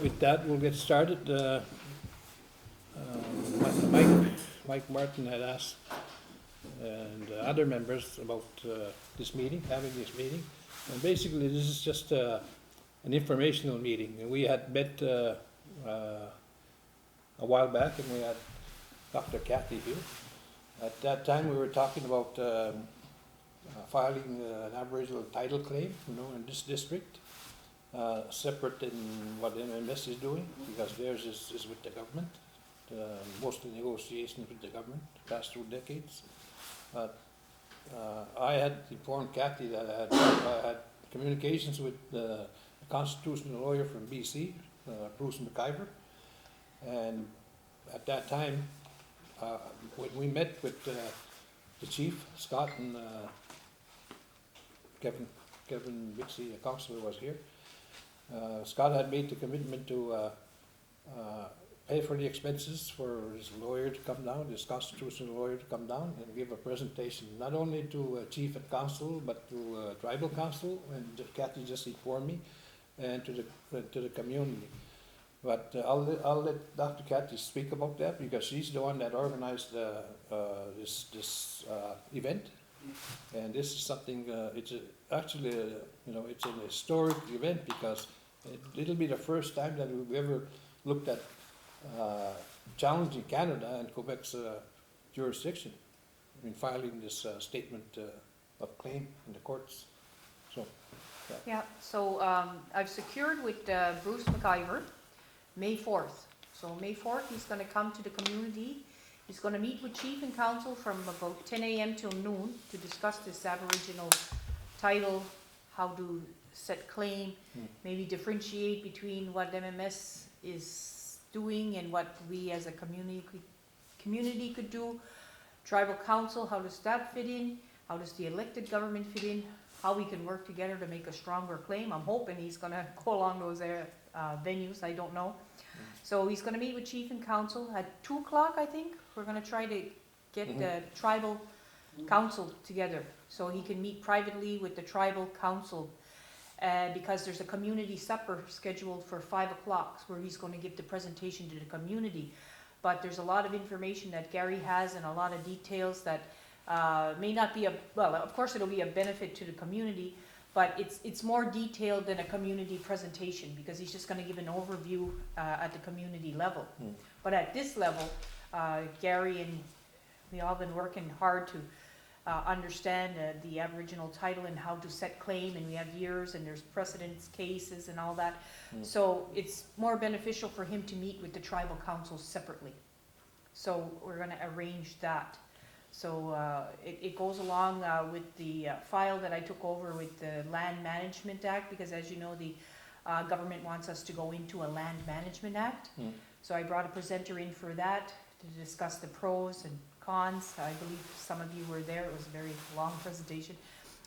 with that, we'll get started. Mike Martin had asked, and other members about this meeting, having this meeting. And basically, this is just an informational meeting. And we had met a while back, and we had Dr. Kathy here. At that time, we were talking about filing an Aboriginal title claim, in this district, separate than what MMS is doing, because theirs is with the government. Most of the negotiations with the government past through decades. I had informed Kathy that I had communications with a constitutional lawyer from BC, Bruce McIver, and at that time, when we met with the chief, Scott, and Kevin Bixie, the councillor, was here. Scott had made the commitment to pay for the expenses for his lawyer to come down, his constitutional lawyer to come down and give a presentation, not only to chief and council, but to tribal council, and Kathy just informed me, and to the community. But I'll let Dr. Kathy speak about that, because she's the one that organized this event. And this is something, it's it's an historic event, because it'll be the first time that we've ever looked at challenging Canada and Quebec's jurisdiction in filing this statement of claim in the courts. So, yeah. So I've secured with Bruce McIver May 4th. So May 4th, he's going to come to the community. He's going to meet with Chief and Council from about 10 a.m. till noon to discuss this Aboriginal title, how to set claim, maybe differentiate between what MMS is doing and what we as a community could do. Tribal Council, how does that fit in? How does the elected government fit in? How we can work together to make a stronger claim. I'm hoping he's going to go along those venues. I don't know. So he's going to meet with Chief and Council at 2 o'clock, I think. We're going to try to get the Tribal Council together so he can meet privately with the Tribal Council, because there's a community supper scheduled for 5 o'clock where he's going to give the presentation to the community. But there's a lot of information that Gary has and a lot of details that may not be well, of course it'll be a benefit to the community, but it's more detailed than a community presentation, because he's just going to give an overview at the community level. But at this level, Gary and we all been working hard to understand the Aboriginal title and how to set claim, and we have years and there's precedence cases and all that. So it's more beneficial for him to meet with the Tribal Council separately. So we're going to arrange that. So it goes along with the file that I took over with the Land Management Act, because as you know, the government wants us to go into a Land Management Act. So I brought a presenter in for that to discuss the pros and cons. I believe some of you were there. It was a very long presentation.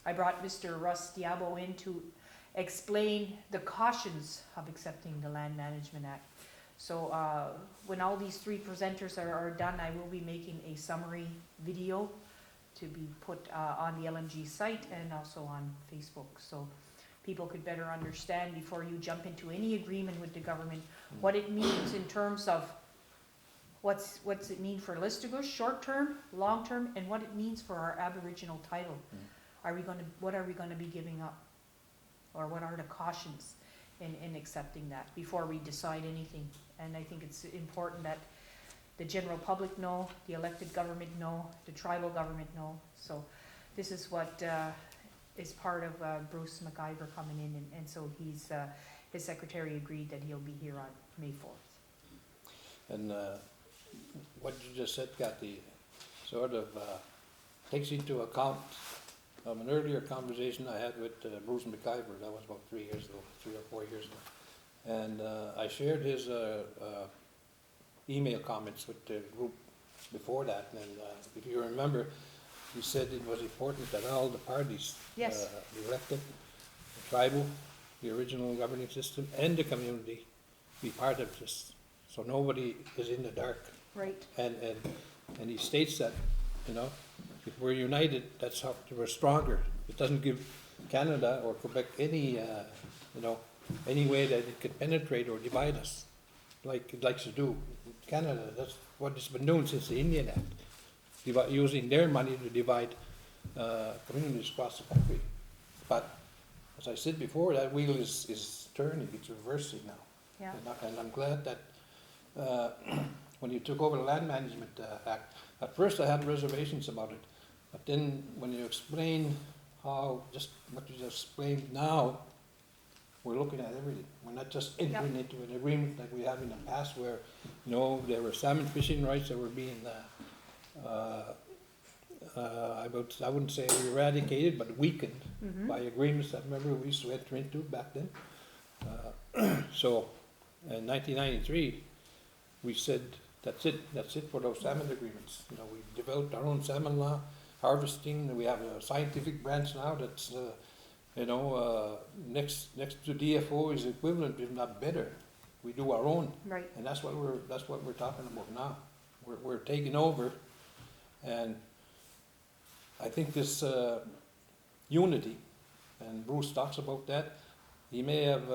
I brought Mr. Russ Diabo in to explain the cautions of accepting the Land Management Act. So when all these three presenters are done, I will be making a summary video to be put on the LMG site and also on Facebook, so people could better understand before you jump into any agreement with the government what it means in terms of what's it mean for Listigus, short term, long term, and what it means for our Aboriginal title. What are we going to be giving up, or what are the cautions in accepting that before we decide anything? And I think it's important that the general public know, the elected government know, the tribal government know. So this is what is part of Bruce McIver coming in, and so his secretary agreed that he'll be here on May 4th. and what you just said, Kathy, sort of takes into account of an earlier conversation I had with Bruce McIver. That was about 3 years ago, 3 or 4 years ago. And I shared his email comments with the group before that. And if you remember, he said it was important that all the parties, Yes. the elected, the tribal, the original governing system, and the community be part of this. So nobody is in the dark. Right. And he states that, if we're united, that's how we're stronger. It doesn't give Canada or Quebec any, any way that it could penetrate or divide us, like it likes to do. Canada, that's what it's been doing since the Indian Act, using their money to divide communities across the country. But as I said before, that wheel is turning, it's reversing now. Yeah. And I'm glad that when you took over the Land Management Act, at first I had reservations about it, but then when you explain how, just what you just explained now, we're looking at everything. We're not just entering into an agreement like we have in the past where, you know, there were salmon fishing rights that were being, I wouldn't say eradicated, but weakened by agreements that, remember, we used to enter into back then. So in 1993, we said, that's it for those salmon agreements. You know, we developed our own salmon law, harvesting. We have a scientific branch now that's, you know, next to DFO is equivalent, if not better. We do our own, Right. and that's what we're talking about now. We're taking over, and I think this unity, and Bruce talks about that. He may have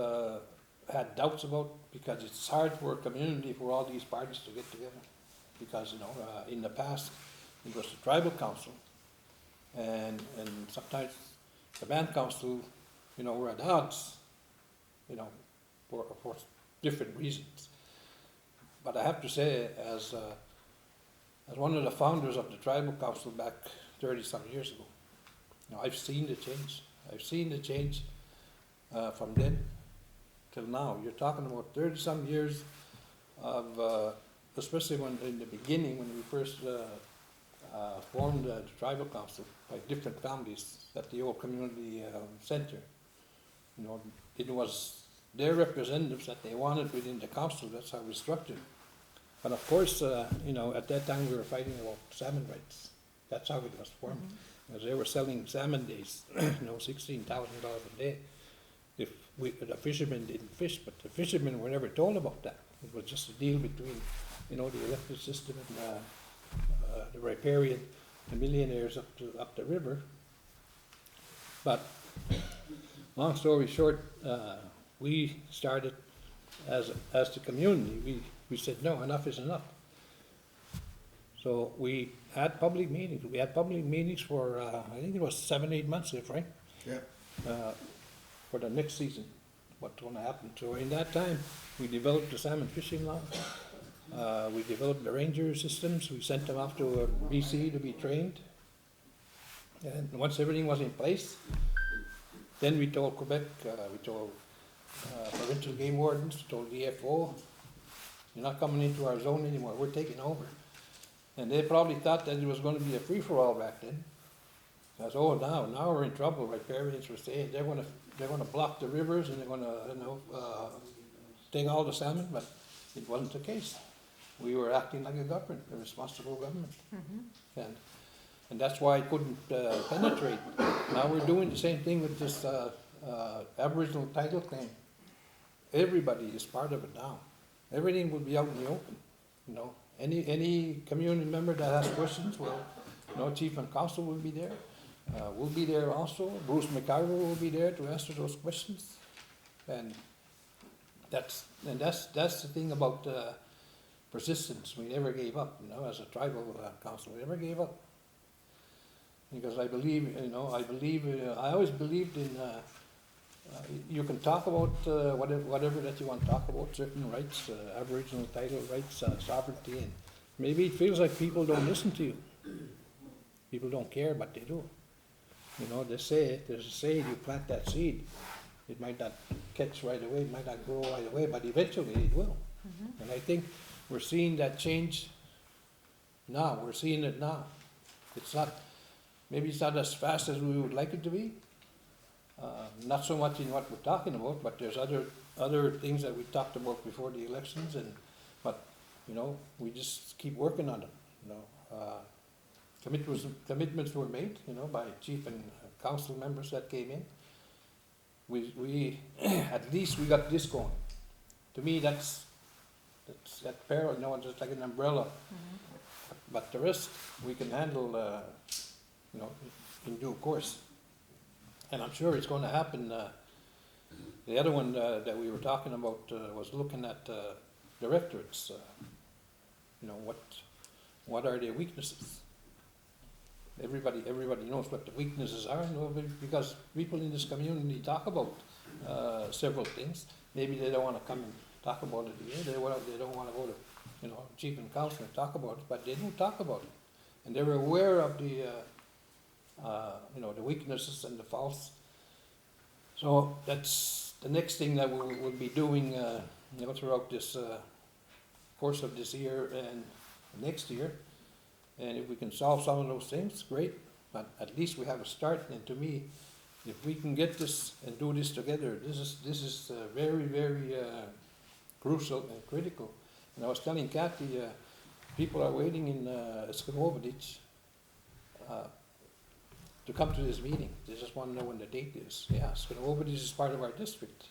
had doubts about, because it's hard for a community for all these parties to get together, because, you know, in the past it was the tribal council, and sometimes the band council, you know, were at odds, you know, for different reasons. But I have to say, as one of the founders of the tribal council back 30-some years ago, you know, I've seen the change. I've seen the change from then till now. You're talking about 30-some years of, especially when in the beginning, when we first formed the tribal council by different families at the old community center. You know, it was their representatives that they wanted within the council. That's how we structured. But of course, you know, at that time we were fighting about salmon rights. That's how it was formed. Because they were selling salmon days, you know, $16,000 a day. If the fishermen didn't fish, but the fishermen were never told about that. It was just a deal between, you know, the electric system and the riparian, the millionaires up the river. But long story short, we started as the community. We said, no, enough is enough. So we had public meetings. We had public meetings for, I think it was 7-8 months, right? Yeah. For the next season, what's going to happen. So in that time, we developed the salmon fishing law. We developed the ranger systems. We sent them off to BC to be trained. And once everything was in place, then we told Quebec, we told provincial game wardens, we told DFO, you're not coming into our zone anymore, we're taking over. And they probably thought that it was going to be a free-for-all back then. Because, oh, now we're in trouble. Riparians were saying they're going to block the rivers and they're going to, you know, take all the salmon, but it wasn't the case. We were acting like a government, a responsible government. And that's why it couldn't penetrate. Now we're doing the same thing with this Aboriginal title claim. Everybody is part of it now. Everything will be out in the open, you know. Any community member that has questions, well, you know, Chief and Council will be there. We'll be there also. Bruce McIver will be there to answer those questions. And that's the thing about persistence. We never gave up, you know, as a tribal council. We never gave up. Because I believe, you know, I always believed in, you can talk about whatever that you want to talk about, certain rights, Aboriginal title rights, sovereignty, and maybe it feels like people don't listen to you. People don't care, but they do. You know, there's a saying, you plant that seed, it might not catch right away, it might not grow right away, but eventually it will. And I think we're seeing that change now. We're seeing it now. It's not, maybe it's not as fast as we would like it to be. Not so much in what we're talking about, but there's other things that we talked about before the elections, but you know, we just keep working on them. You know, commitments were made, you know, by chief and council members that came in. We at least we got this going. To me, that's that parallel, you know, just like an umbrella. But the rest we can handle, you know, in due course. And I'm sure it's going to happen The other one that we were talking about was looking at directorates. You know, what are their weaknesses? Everybody knows what the weaknesses are, because people in this community talk about several things. Maybe they don't want to come and talk about it here. They don't want to go to, you know, chief and council and talk about it, but they do talk about it, and they're aware of the, you know, the weaknesses and the faults. So that's the next thing that we'll be doing, you know, throughout this course of this year and next year. And if we can solve some of those things, great. But at least we have a start. And to me, if we can get this and do this together, this is very, very crucial and critical. And I was telling Kathy, people are waiting in Gespegawagi to come to this meeting. They just want to know when the date is. Yeah, Gespegawagi is part of our district.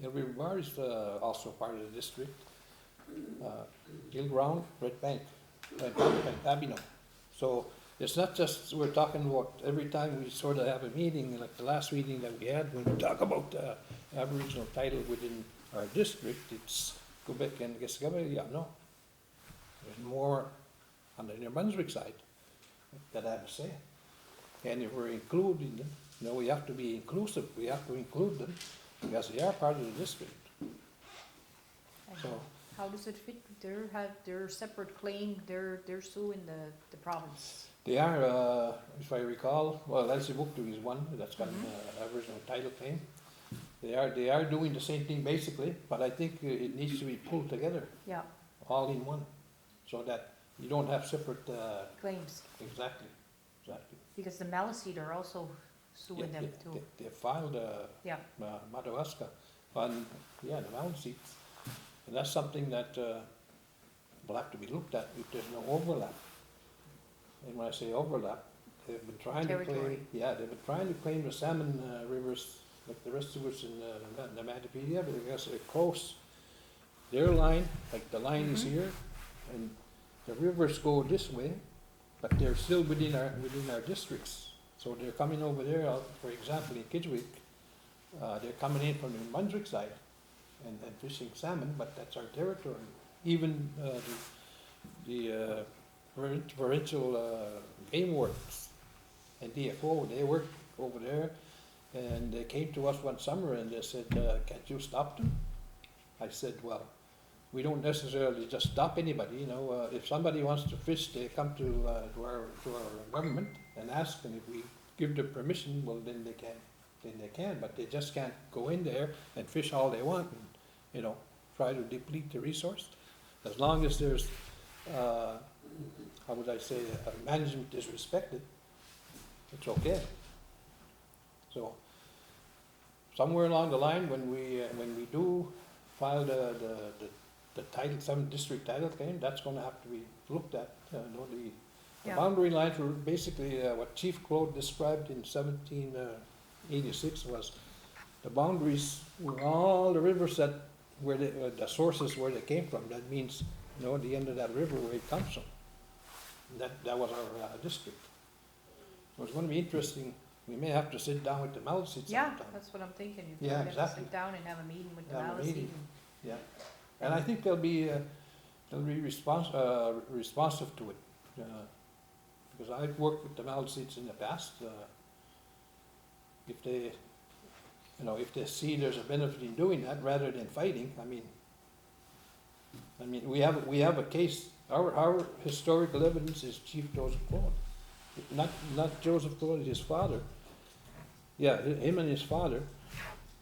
Ilbir is also part of the district. Gilground, Red Bank, Abino. So it's not just we're talking about every time we sort of have a meeting, like the last meeting that we had when we talk about Aboriginal title within our district, it's Quebec and Gespegawagi. Yeah, no. There's more on the New Brunswick side that I have to say. And if we're including them, you know, we have to be inclusive. We have to include them because they are part of the district. So. How does it fit? Their separate claim, they're suing the province. They are, if I recall, well, Elsibuktu is one that's got an Aboriginal title claim. They are doing the same thing basically, but I think it needs to be pulled together. Yeah. All in one, so that you don't have separate claims. Exactly. Because the Maliseet are also suing them too. They filed Madawaska on the Maliseet. And that's something that will have to be looked at if there's no overlap. And when I say overlap, they've been trying to claim, they've been trying to claim the salmon rivers like the rest of us in the Matapedia, because they're close. Their line, like the line is here, and the rivers go this way, but they're still within our districts. So they're coming over there, for example, in Kidgwick, they're coming in from the New Brunswick side. And fishing salmon, but that's our territory. Even the provincial game works and DFO, they work over there, and they came to us one summer and they said, can't you stop them? I said, well, we don't necessarily just stop anybody, you know, if somebody wants to fish, they come to our government and ask, and if we give them permission, well, then they can, but they just can't go in there and fish all they want and, you know, try to deplete the resource. As long as there's, how would I say, management is respected, it's okay. So, somewhere along the line, when we do file the title, some district title claim, that's going to have to be looked at. The boundary lines were basically what Chief Claude described in 1786 was the boundaries were all the rivers that where the sources where they came from. That means, you know, the end of that river where it comes from. That was our district. So it's going to be interesting. We may have to sit down with the Maliseet sometime. Yeah, that's what I'm thinking. You have to sit down and have a meeting with the Maliseet. Yeah, and I think they'll be responsive to it. Because I've worked with the Maliseets in the past. If they, you know, if they see there's a benefit in doing that rather than fighting, I mean, we have a case. Our historical evidence is Chief Joseph Claude, not Joseph Claude, his father. Yeah, him and his father.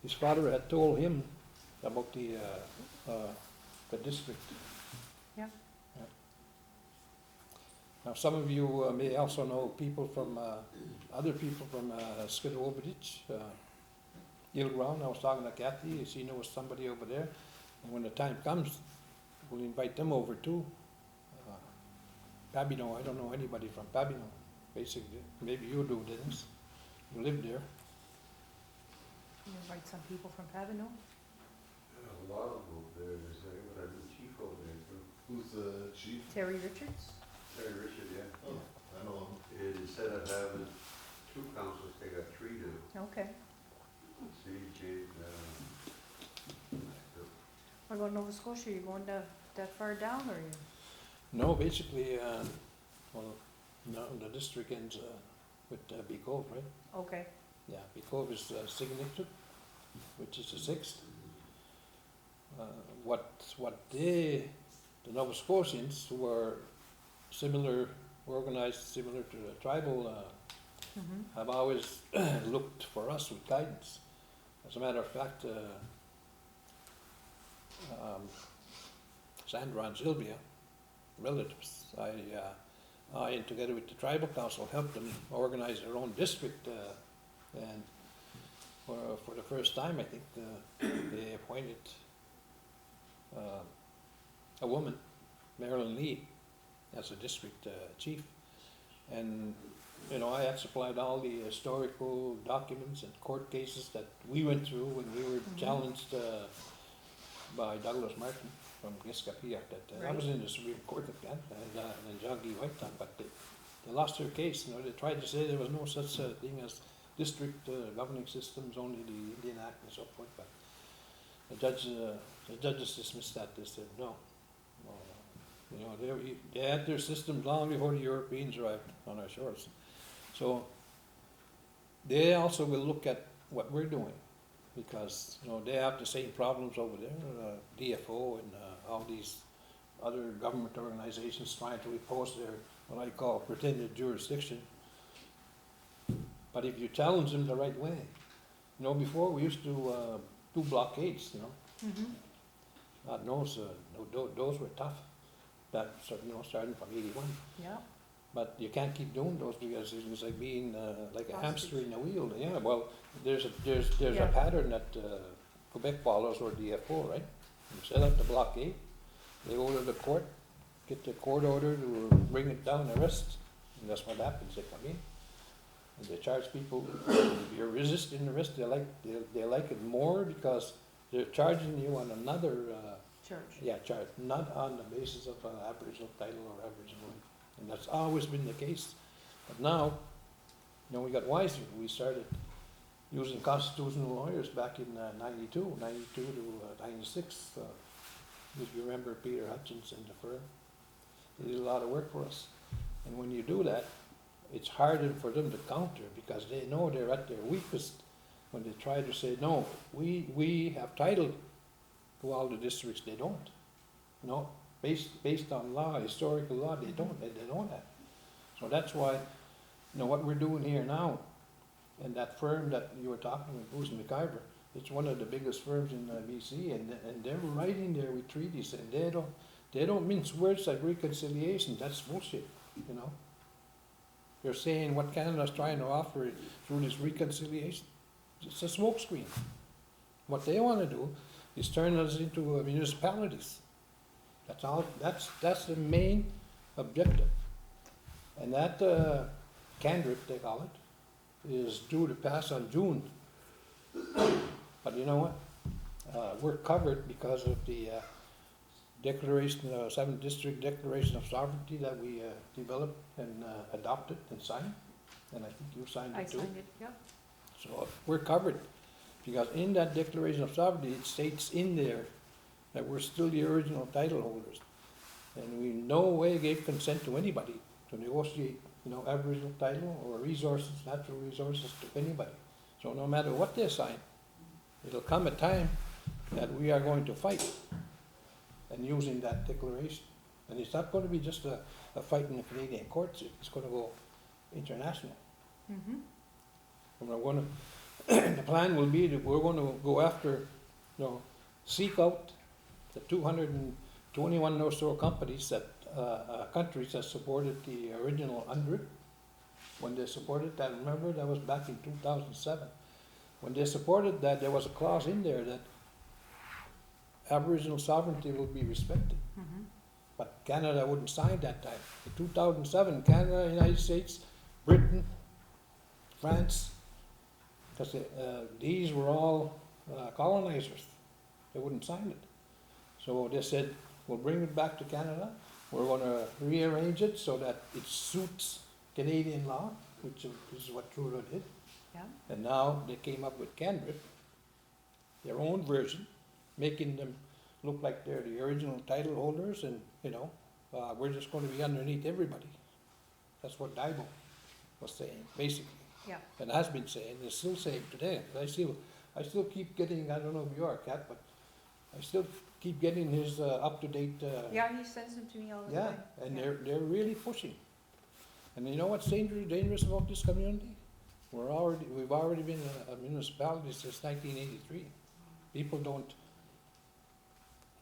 His father had told him about the district. Yeah. Now, some of you may also know people from other people from Gespegawagi, Gilground. I was talking to Kathy. She knows somebody over there, and when the time comes, we'll invite them over too. Pabino, I don't know anybody from Pabino, basically. Maybe you do, Dennis. You live there. You invite some people from Pabino? A lot of them there. There's a chief over there too. Who's the chief? Terry Richards? Terry Richard, yeah. Oh, I know him. Instead of having two councils, they got three now. Okay. CJ, What about Nova Scotia? You going that far down, or you? No, basically, well, no, the district ends with Big Cove, right? Okay. Yeah, Big Cove is Signature, which is the sixth. What the Nova Scotians, who are organized similar to the tribal, Mm-hmm. have always looked for us with guidance. As a matter of fact, Sandra and Sylvia, relatives, I, and together with the tribal council, helped them organize their own district, and for the first time, I think, they appointed a woman, Marilyn Lee, as a district chief. And, you know, I had supplied all the historical documents and court cases that we went through when we were Mhm. challenged by Douglas Martin from Gespegawagi. That was in the Supreme Court again, and John G. White, but they lost their case. You know, they tried to say there was no such thing as district governing systems, only the Indian Act and so forth. But the judges dismissed that. They said no. You know, they had their systems long before the Europeans arrived on our shores. So they also will look at what we're doing, because you know they have the same problems over there, DFO and all these other government organizations trying to impose their what I call pretended jurisdiction. But if you challenge them the right way, you know, before we used to do blockades, you know. Mm-hmm. God knows, those were tough. That you know, starting from '81. Yeah. But you can't keep doing those because it's like being like a Hostage. hamster in a wheel. Yeah. Well, there's Yeah. a pattern that Quebec follows, or DFO, right? You set up the blockade, they go to the court, get the court order to bring it down, arrest, and that's what happens. They come in and they charge people. If you're resisting arrest, they like it more because they're charging you on another. Church. Yeah, charge, not on the basis of Aboriginal title or Aboriginal, and that's always been the case. But now, you know, we got wiser. We started using constitutional lawyers back in 92 to 96. If you remember Peter Hutchins and the firm, they did a lot of work for us. And when you do that, it's harder for them to counter because they know they're at their weakest when they try to say, no, we have title to all the districts. They don't. No, based on law, historical law, they don't have. So that's why, you know, what we're doing here now, and that firm that you were talking with, Bruce McIver, it's one of the biggest firms in BC, and they're writing there with treaties, and they don't mince words like reconciliation. That's bullshit, you know. They're saying what Canada's trying to offer through this reconciliation. It's a smokescreen. What they want to do is turn us into municipalities. That's all. That's the main objective. And that candidacy, they call it, is due to pass on June. But you know what? We're covered because of the declaration, 7th District Declaration of Sovereignty that we developed and adopted and signed. And I think you signed I it too. signed it. Yeah. So we're covered, because in that Declaration of Sovereignty, it states in there that we're still the original title holders. And we in no way gave consent to anybody to negotiate, you know, Aboriginal title or resources, natural resources to anybody. So no matter what they sign, it'll come a time that we are going to fight and using that declaration. And it's not going to be just a fight in the Canadian courts, it's going to go international. Mm-hmm. And we're going to, the plan will be that we're going to go after, you know, seek out the 221 or so companies that, countries that supported the original 100. When they supported that, remember, that was back in 2007. When they supported that, there was a clause in there that Aboriginal sovereignty will be respected. Mm-hmm. But Canada wouldn't sign that time. In 2007, Canada, United States, Britain, France, because these were all colonizers. They wouldn't sign it. So they said, we'll bring it back to Canada. We're going to rearrange it so that it suits Canadian law, which is what Trudeau did. Yeah. And now they came up with Canberra, their own version, making them look like they're the original title holders and, we're just gonna be underneath everybody. That's what Daibo was saying, basically. Yeah. And has been saying, is still saying today. I still keep getting, I don't know if you are, Kat, but I still keep getting his up-to-date. Yeah, he sends them to me all the Yeah, time. and Yeah. they're really pushing. And you know what's dangerous about this community? We've already been a municipality since 1983. People don't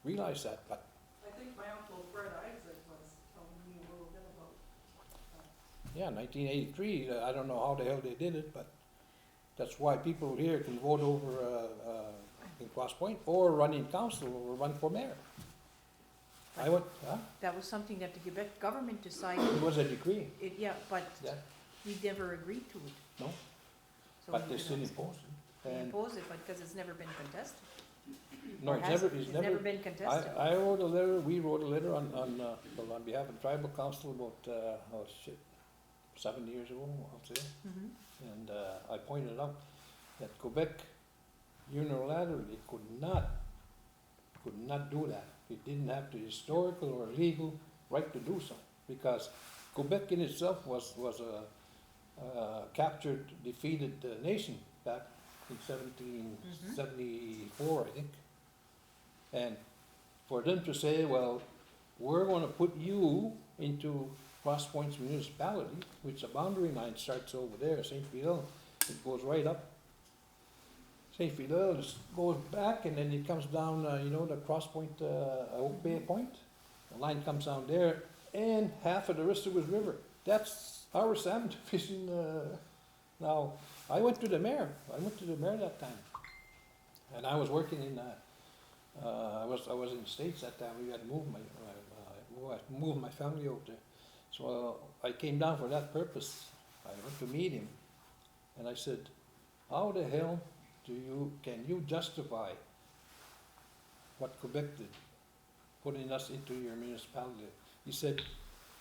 realize that, but I think my uncle Fred Isaac was telling me a little bit about yeah, 1983. I don't know how the hell they did it, but that's why people here can vote over in Cross Point or run in council or run for mayor. I went, That was something that the Quebec government decided. it was a decree, Yeah, but yeah, we never agreed to it. no, So but we they still did imposed not it. And impose it, but because it's never been contested. no, Or it's has never, it? It's never been contested. I wrote a letter, we wrote a letter on behalf of tribal council about, 7 years ago, I'll say. Mhm. And I pointed out that Quebec unilaterally could not do that. It didn't have the historical or legal right to do so, because Quebec in itself was a captured, defeated nation back in 1774, I think. And for them to say, well, we're gonna put you into Cross Point's municipality, which the boundary line starts over there, St. Fidel, it goes right up. St. Fidel just goes back and then it comes down, the Cross Point, Oak Bay Point. The line comes down there and half of the Ristigouche River. That's our salmon fishing. Now, I went to the mayor that time. And I was working in, I was in the States that time. We had moved moved my family over there. So I came down for that purpose. I went to meet him, and I said, "How the hell can you justify what Quebec did, putting us into your municipality?" He said,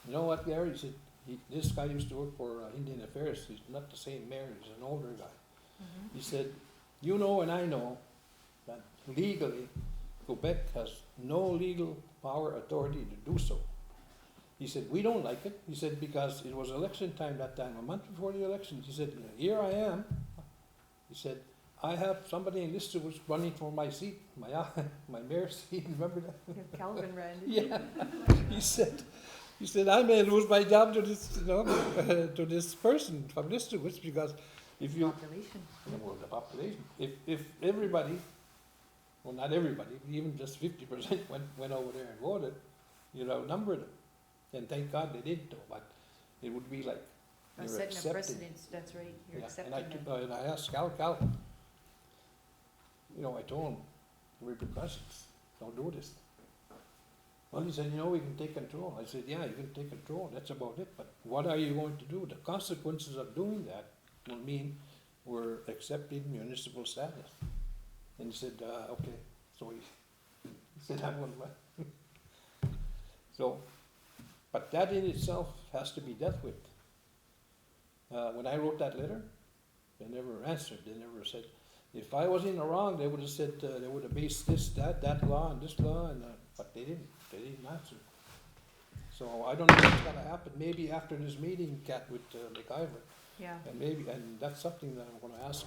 "You know what, Gary?" He said, "This guy used to work for Indian Affairs. He's not the same mayor. He's an older guy." Mhm. He said, "You know and I know that legally Quebec has no legal power authority to do so." He said, "We don't like it." He said, "Because it was election time that time, a month before the election." He said, "Here I am." He said, "I have somebody in this was running for my seat, my mayor's seat." Remember that? Yeah, Calvin ran it. Yeah. He said, "I may lose my job to this, to this person from this to which, because if you, Population. well, the population, if everybody, well, not everybody, even just 50% went over there and voted, you'd outnumber them. And thank God they did though, but it would be like Or you're setting a accepting. precedence, that's right, you're Yeah, accepting and them. and I asked Cal, I told him, the repercussions, don't do this. Well, he said, we can take control. I said, yeah, you can take control, that's about it, but what are you going to do? The consequences of doing that will mean we're accepting municipal status. And he said, okay, so he said, I'm gonna, so, but that in itself has to be dealt with. When I wrote that letter, they never answered, they never said, if I was in the wrong, they would have said, they would have based this, that law and this law, and, but they didn't answer. So I don't know what's gonna happen, maybe after this meeting, Kat, with McIver, Yeah, and that's something that I'm gonna ask,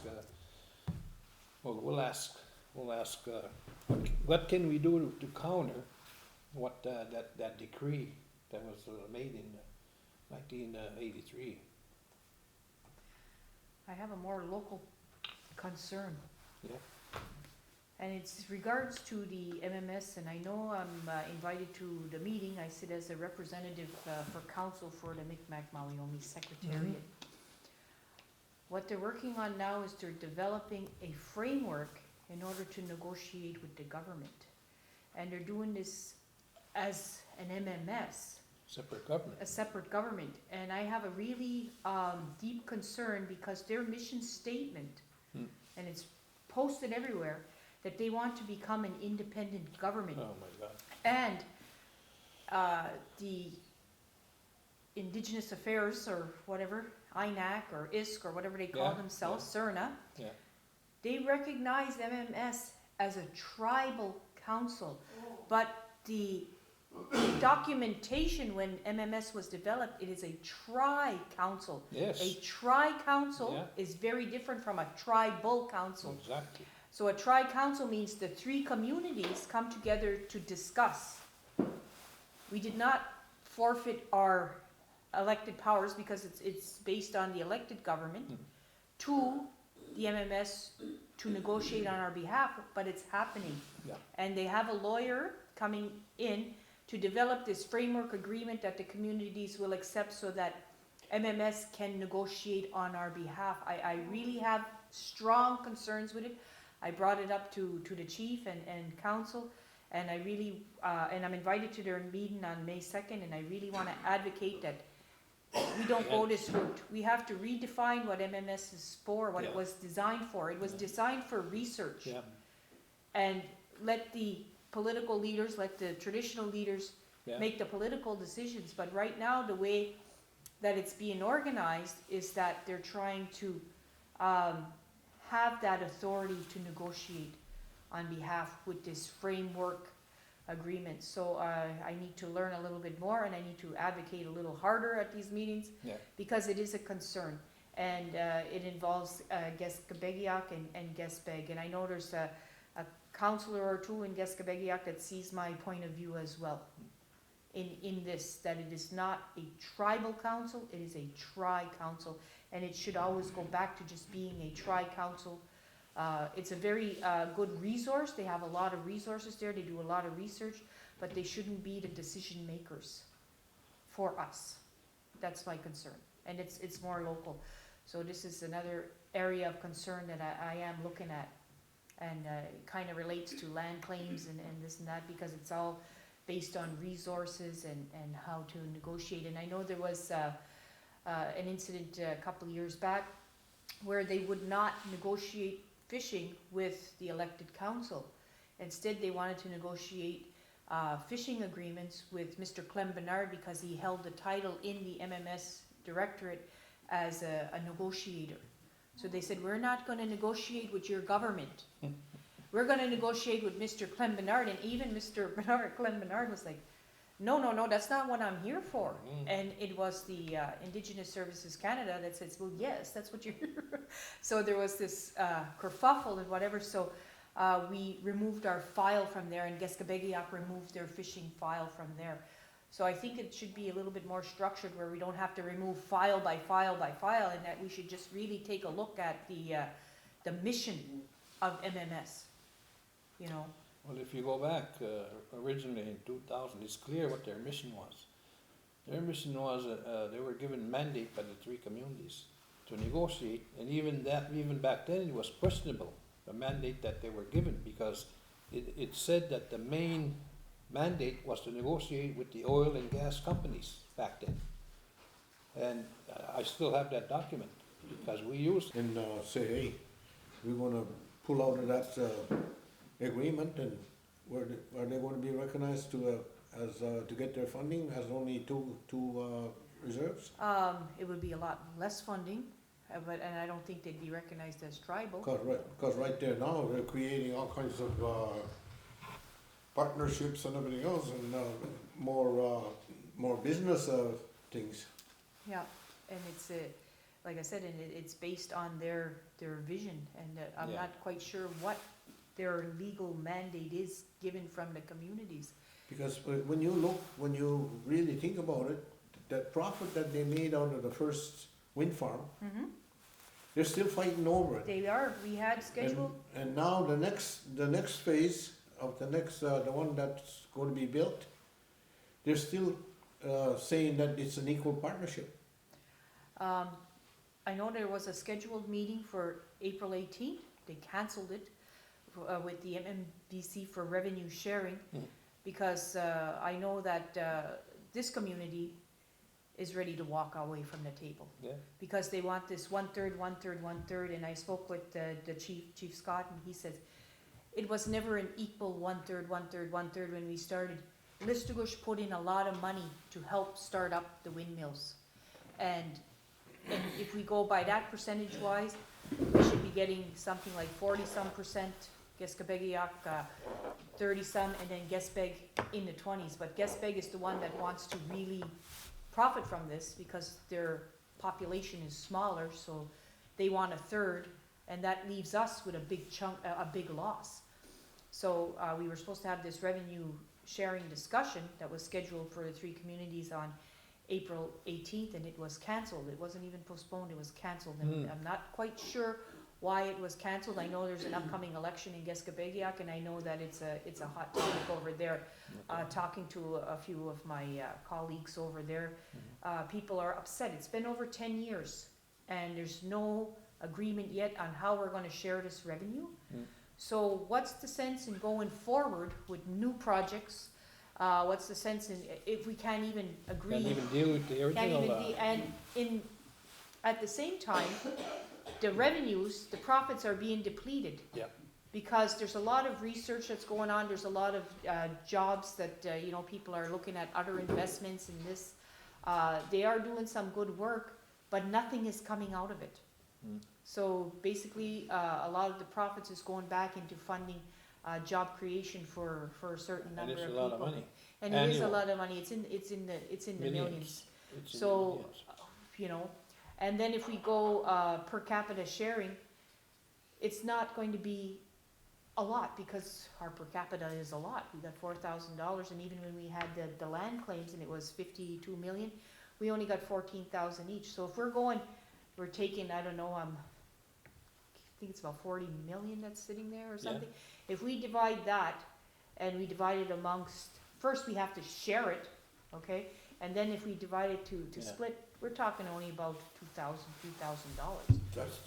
we'll ask, what can we do to counter what, that decree that was made in 1983? I have a more local concern. Yeah. And it's regards to the MMS, and I know I'm invited to the meeting. I sit as a representative for council for the Mi'kmaq Maui Secretariat. What they're working on now is they're developing a framework in order to negotiate with the government. And they're doing this as an MMS, Separate government. a separate government. And I have a really deep concern because their mission statement, and it's posted everywhere, that they want to become an independent government. Oh my God. And the Indigenous Affairs or whatever INAC or ISK or whatever they call Yeah, themselves, CERNA, Yeah. they recognize MMS as a tribal council. But the documentation when MMS was developed, it is a tri-council. Yes, A tri-council Yeah. is very different from a tribal council. exactly. So a tri-council means the three communities come together to discuss. We did not forfeit our elected powers because it's based on the elected government to the MMS to negotiate on our behalf, but it's happening. Yeah. And they have a lawyer coming in to develop this framework agreement that the communities will accept so that MMS can negotiate on our behalf. I really have strong concerns with it. I brought it up to the chief and council, and I really, and I'm invited to their meeting on May 2nd, and I really want to advocate that we don't go this route. We have to redefine what MMS is for, what it Yeah. was designed for. It was designed for research. Yeah, And let the political leaders, let the traditional leaders yeah, make the political decisions. But right now, the way that it's being organized is that they're trying to have that authority to negotiate on behalf with this framework agreement. So I need to learn a little bit more, and I need to advocate a little harder at these meetings Yeah. because it is a concern. And it involves Gespegawagi and Gespeg. And I know there's a councillor or two in Gespegawagi that sees my point of view as well in this, that it is not a tribal council, it is a tri-council, and it should always go back to just being a tri-council. It's a very good resource. They have a lot of resources there. They do a lot of research, but they shouldn't be the decision makers for us. That's my concern, and it's more local. So this is another area of concern that I am looking at, and it kind of relates to land claims and this and that, because it's all based on resources and how to negotiate. And I know there was an incident a couple of years back where they would not negotiate fishing with the elected council. Instead, they wanted to negotiate fishing agreements with Mr. Clem Bernard because he held the title in the MMS directorate as a negotiator. So they said, we're not going to negotiate with your government. We're going to negotiate with Mr. Clem Bernard. And even Mr. Clem Bernard was like, no, that's not what I'm here for. And it was the Indigenous Services Canada that says, well, yes, that's what you're here for. So there was this kerfuffle and whatever. So we removed our file from there, and Gespegawagi removed their fishing file from there. So I think it should be a little bit more structured where we don't have to remove file by file by file, and that we should just really take a look at the mission of MMS, you know. Well, if you go back, originally in 2000, it's clear what their mission was. Their mission was, they were given mandate by the three communities to negotiate, and even back then, it was questionable, the mandate that they were given, because it said that the main mandate was to negotiate with the oil and gas companies back then. And I still have that document, because we used And say, hey, we want to pull out of that agreement, and are they going to be recognized to get their funding as only two reserves? It would be a lot less funding, and I don't think they'd be recognized as tribal. Because right there now, they're creating all kinds of partnerships and everything else, and more business things. Yeah, and it's like I said, and it's based on their vision, and I'm Yeah. not quite sure what their legal mandate is given from the communities. Because when you really think about it, that profit that they made out of the first wind farm, they're still fighting over it. They are. We had scheduled. And now the next phase of the one that's going to be built, they're still saying that it's an equal partnership. I know there was a scheduled meeting for April 18th. They canceled it with the MMBC for revenue sharing, because I know that this community is ready to walk away from the table. Yeah. Because they want this 1/3, 1/3, 1/3, and I spoke with the Chief Scott, and he says, it was never an equal 1/3, 1/3, 1/3 when we started. Listugush put in a lot of money to help start up the windmills. And and if we go by that percentage wise, we should be getting something like 40-some%, Gespegawagi, 30-some, and then Gespeg in the 20s. But Gespeg is the one that wants to really profit from this because their population is smaller, so they want a third, and that leaves us with a big chunk, a big loss. So we were supposed to have this revenue sharing discussion that was scheduled for the 3 communities on April 18th, and it was canceled. It wasn't even postponed, it was canceled, and I'm not quite sure why it was canceled. I know there's an upcoming election in Gespegawagi, and I know that it's a hot topic over there. Talking to a few of my colleagues over there, people are upset. It's been over 10 years, and there's no agreement yet on how we're gonna share this revenue. So what's the sense in going forward with new projects? What's the sense in, if we can't even agree? Can't even deal with the Can't original, even and at the same time, the revenues, the profits are being depleted. Yeah. Because there's a lot of research that's going on, there's a lot of jobs that, you know, people are looking at other investments in this. They are doing some good work, but nothing is coming out of it. So basically, a lot of the profits is going back into funding job creation for a certain number of and it's people. a lot of money. And it is a Annual. lot of money, it's in the millions. It's in So, millions. You know, and then if we go per capita sharing, it's not going to be a lot because our per capita is a lot. We got $4,000, and even when we had the land claims and it was 52 million, we only got 14,000 each. So if we're taking, I don't know, I think it's about 40 million that's sitting there or something. If we divide that and we divide it amongst, first we have to share it, okay? And then if we divide it to Yeah. split, we're talking only about $2,000.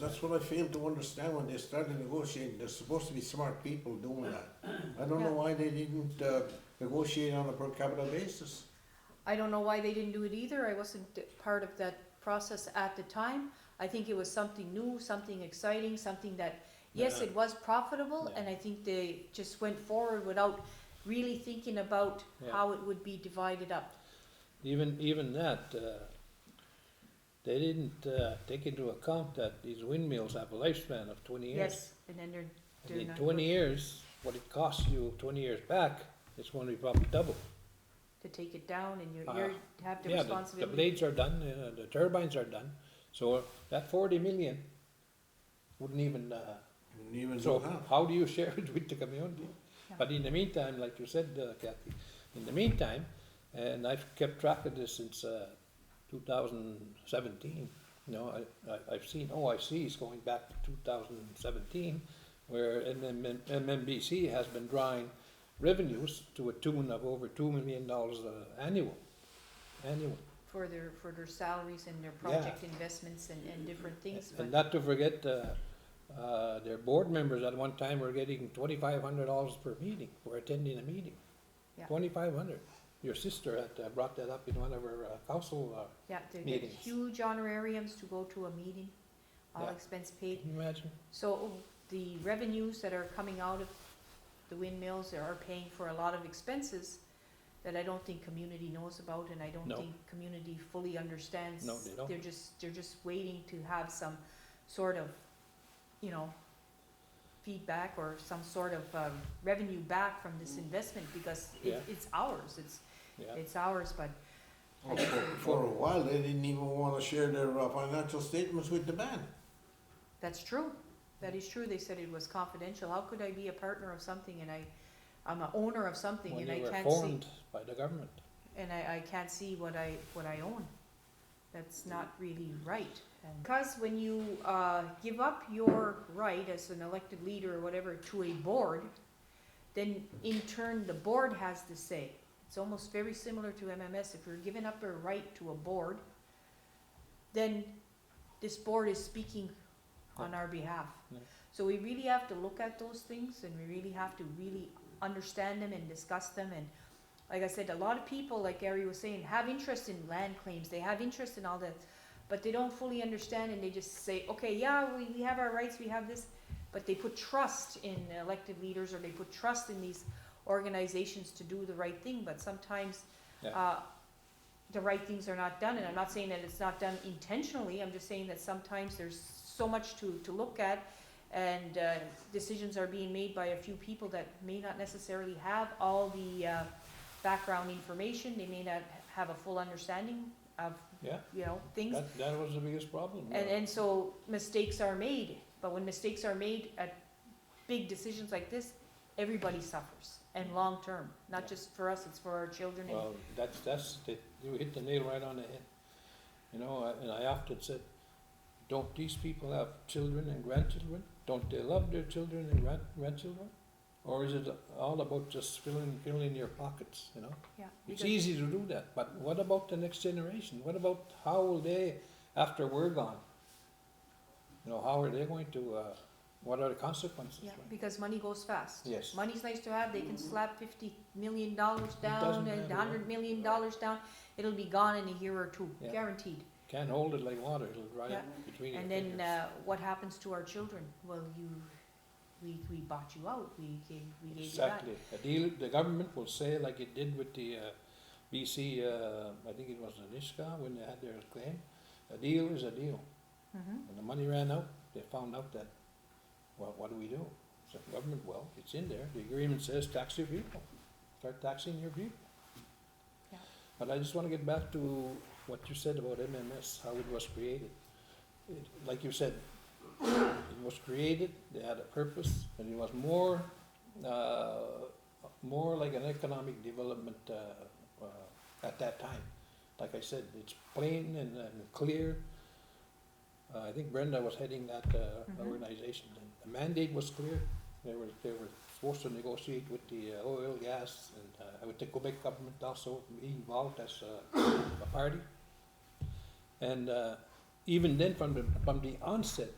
That's what I fail to understand when they started negotiating. There's supposed to be smart people doing that. I don't know Yeah. why they didn't negotiate on a per capita basis. I don't know why they didn't do it either. I wasn't part of that process at the time. I think it was something new, something exciting, something that, yes, Yeah. it was profitable, Yeah. and I think they just went forward without really thinking about Yeah. how it would be divided up. Even that, they didn't take into account that these windmills have a lifespan of 20 years. Yes, and then they're And in not 20 years, what it costs you 20 years back, it's going to be probably double. to take it down, and you have the Yeah, the responsibility. blades are done, the turbines are done, so that 40 million wouldn't even, And even so do half. how do you share it with the community? Yeah. But in the meantime, like you said, Kathy, in the meantime, and I've kept track of this since 2017, you know, I've seen OICs going back to 2017, where MMBC has been drawing revenues to a tune of over $2 million annual. For their salaries and their project investments and different things, but And not to forget, their board members at one time were getting $2,500 per meeting for attending a meeting. Yeah. 2,500. Your sister had brought that up in one of her council, yeah, they get meetings. huge honorariums to go to a meeting, all Yeah. expense paid. can you imagine? So the revenues that are coming out of the windmills are paying for a lot of expenses that I don't think community knows about, and I don't No. think community fully understands. No, they don't. They're just waiting to have some sort of, you know, feedback or some sort of revenue back from this investment, because Yeah. it's ours, Yeah. it's ours, but Well, for a while, they didn't even want to share their financial statements with the band. that's true. That is true. They said it was confidential. How could I be a partner of something and I'm an owner of something When and I they were can't see, formed by the government. and I can't see what I own? That's not really right. And because when you give up your right as an elected leader or whatever to a board, then in turn the board has the say. It's almost very similar to MMS. If you're giving up a right to a board, then this board is speaking on our behalf. Yeah. So we really have to look at those things, and we really have to really understand them and discuss them. And like I said, a lot of people, like Gary was saying, have interest in land claims. They have interest in all that, but they don't fully understand, and they just say, okay, yeah, we have our rights, we have this, but they put trust in elected leaders, or they put trust in these organizations to do the right thing. But sometimes Yeah. the right things are not done, and I'm not saying that it's not done intentionally, I'm just saying that sometimes there's so much to look at, and decisions are being made by a few people that may not necessarily have all the background information, they may not have a full understanding of, Yeah, you know, things. that was the biggest problem. And so mistakes are made, but when mistakes are made at big decisions like this, everybody suffers, and long-term, not Yeah. just for us, it's for our children and Well, you hit the nail right on the head. You know, and I often said, don't these people have children and grandchildren? Don't they love their children and grandchildren? Or is it all about just filling your pockets, you know? yeah. It's because- easy to do that, but what about the next generation? What about how will they, after we're gone? You know, how are they going to, what are the consequences? Yeah, right? because money goes fast. Yes. Money's nice to have, they can slap $50 million down doesn't and matter, $100 million down, it'll be gone in a year or two, Yeah. guaranteed. Can't hold it like water, it'll dry Yeah. up between your And then, fingers. what happens to our children? Well, we bought you out, we gave you that. Exactly. A deal, the government will say like it did with the BC, I think it was Anishka, when they had their claim, a deal is a deal. Mhm. When the money ran out, they found out that, well, what do we do? So government, well, it's in there, the agreement says tax your people, start taxing your people. Yeah. But I just wanna get back to what you said about MMS, how it was created. Like you said, it was created, they had a purpose, and it was more like an economic development, at that time. Like I said, it's plain and clear. I think Brenda was heading that Mhm. organization, and the mandate was clear. They were supposed to negotiate with the oil, gas, and with the Quebec government also be involved as a party. And even then, from the onset,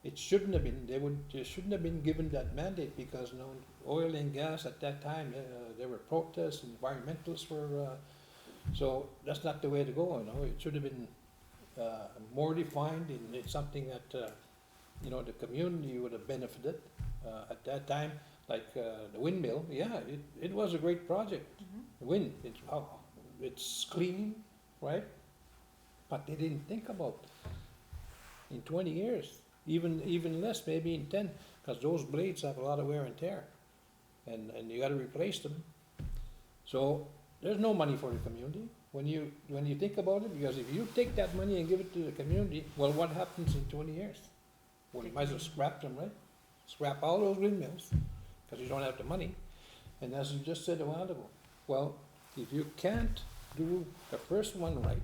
it shouldn't have been. They shouldn't have been given that mandate because you know, oil and gas at that time there were protests, environmentalists were. So that's not the way to go. You know, it should have been more defined, and it's something that you know the community would have benefited at that time. Like the windmill, yeah, it was a great project. Mhm. The wind, it's clean, right? But they didn't think about in 20 years, even less, maybe in 10, because those blades have a lot of wear and tear, and you got to replace them. So there's no money for the community when you think about it, because if you take that money and give it to the community, well, what happens in 20 years? Well, you might as well scrap them, right? Scrap all those windmills, because you don't have the money. And as you just said a while ago, well, if you can't do the first one right,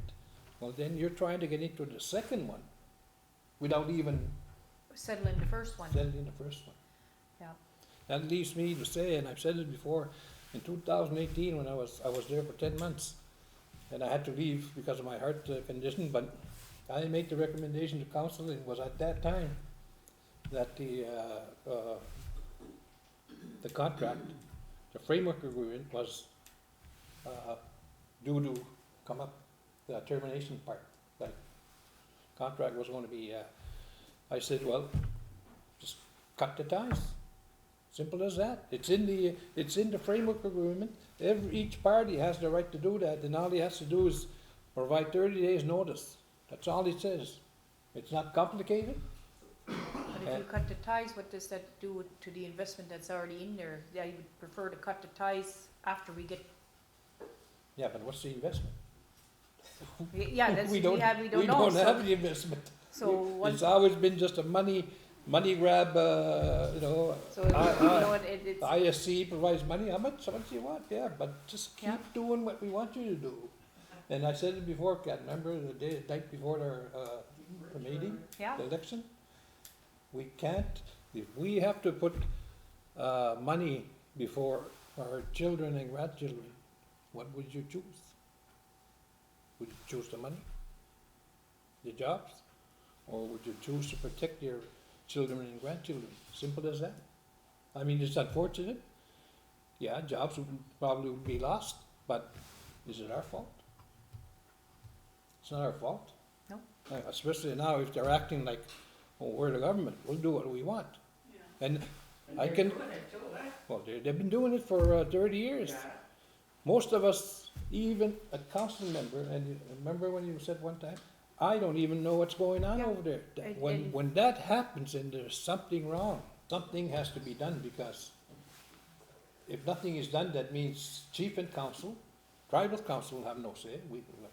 well, then you're trying to get into the second one without even Settling the first one. settling the first one. Yeah. That leaves me to say, and I've said it before, in 2018 when I was there for 10 months, and I had to leave because of my heart condition, but I made the recommendation to council, and it was at that time that the contract, the framework agreement was due to come up, the termination part, like contract was going to be, I said, well, just cut the ties. Simple as that. It's in the framework agreement. Each party has the right to do that, and all he has to do is provide 30 days notice. That's all it says. It's not complicated. But if you cut the ties, what does that do to the investment that's already in there? I would prefer to cut the ties after we get, Yeah, but what's the investment? yeah, that's, we we don't don't know. have So, the investment. so once, It's always been just a money grab. You know, so, you know, it's, the ISC provides money. How much you want? Yeah, but just keep Yeah. doing what we want you to do. And I said it before, Kat. Remember the night before the meeting, yeah, the election? We can't. If we have to put money before our children and grandchildren, what would you choose? Would you choose the money, the jobs, or would you choose to protect your children and grandchildren? Simple as that. I mean, it's unfortunate. Yeah, jobs would probably be lost, but is it our fault? It's not our fault. No. Especially now if they're acting like, oh, we're the government, we'll do what we want. And I can, well, they've been doing it for 30 years. Most of us, even a council member, and you remember when you said one time, I don't even know what's going on Yeah. over there. And- When that happens and there's something wrong, something has to be done, because if nothing is done, that means chief and council, tribal council have no say.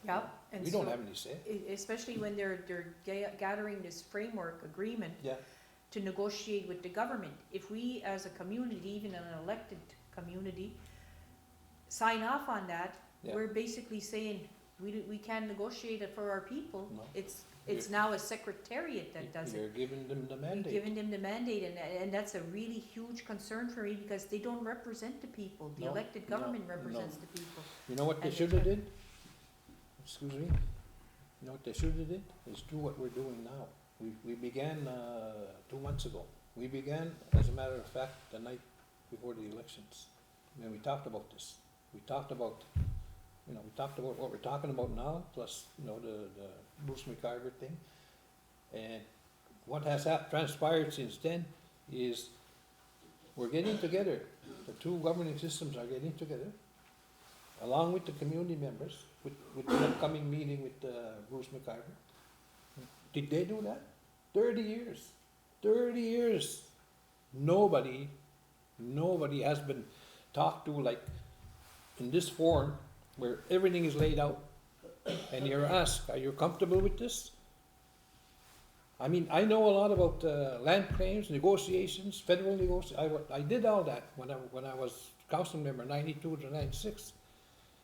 Yeah, and We don't so- have any say. Especially when they're gathering this framework agreement Yeah, to negotiate with the government. If we as a community, even an elected community, sign off on that, Yeah. we're basically saying, we can't negotiate it for our people. No. It's now a secretariat that does it. you're giving them the You're mandate. giving them the mandate, and that's a really huge concern for me, because they don't represent the people. The No, elected no, government no. represents the people. You know what they And should have did? Excuse me? You know what they should have did? Is do what we're doing now. We began, 2 months ago. We began, as a matter of fact, the night before the elections. And we talked about this. We talked about, we talked about what we're talking about now, plus, the Bruce McIver thing. And what has transpired since then is we're getting together. The two governing systems are getting together, along with the community members, with the upcoming meeting with Bruce McIver. Did they do that? 30 years. 30 years. Nobody has been talked to like in this forum where everything is laid out. And you're asked, are you comfortable with this? I mean, I know a lot about land claims, negotiations, federal negotiations. I did all that when I was council member, 92 to 96.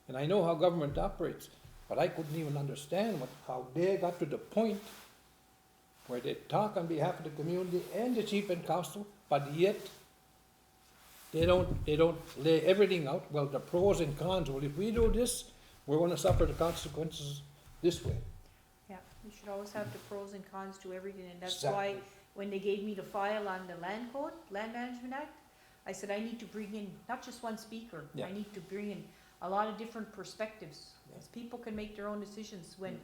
And I know how government operates, but I couldn't even understand how they got to the point where they talk on behalf of the community and the chief and council, but yet they don't lay everything out. Well, the pros and cons. Well, if we do this, we're going to suffer the consequences this way. Yeah, we should always have the pros and cons to everything, and that's Exactly. why when they gave me the file on the land code, Land Management Act, I said I need to bring in not just one speaker, Yeah. I need to bring in a lot of different perspectives, as people can make their own decisions when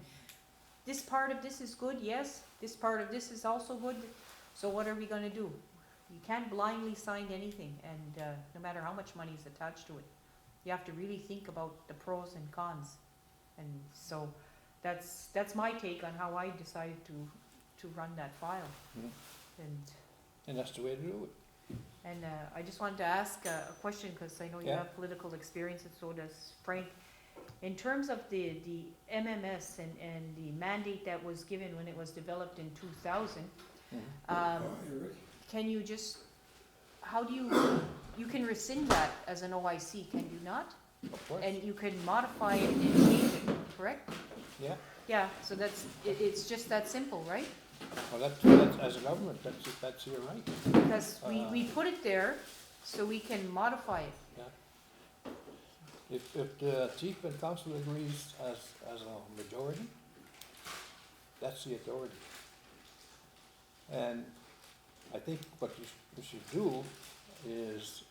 this part of this is good, yes, this part of this is also good, so what are we gonna do? You can't blindly sign anything, and no matter how much money is attached to it, you have to really think about the pros and cons. And so that's my take on how I decided to run that file. Mhm. And And that's the way to do it. I just wanted to ask a question, because I know you Yeah. have political experience, and so does Frank. In terms of the MMS and the mandate that was given when it was developed in 2000, can you just, how do you can rescind that as an OIC, can you not? Of course. And you can modify it and change it, correct? Yeah. Yeah, so it's just that simple, right? Well, that's as a government, that's your right. Because we put it there so we can modify it. If the chief and council agrees as a majority, that's the authority. And I think what you should do is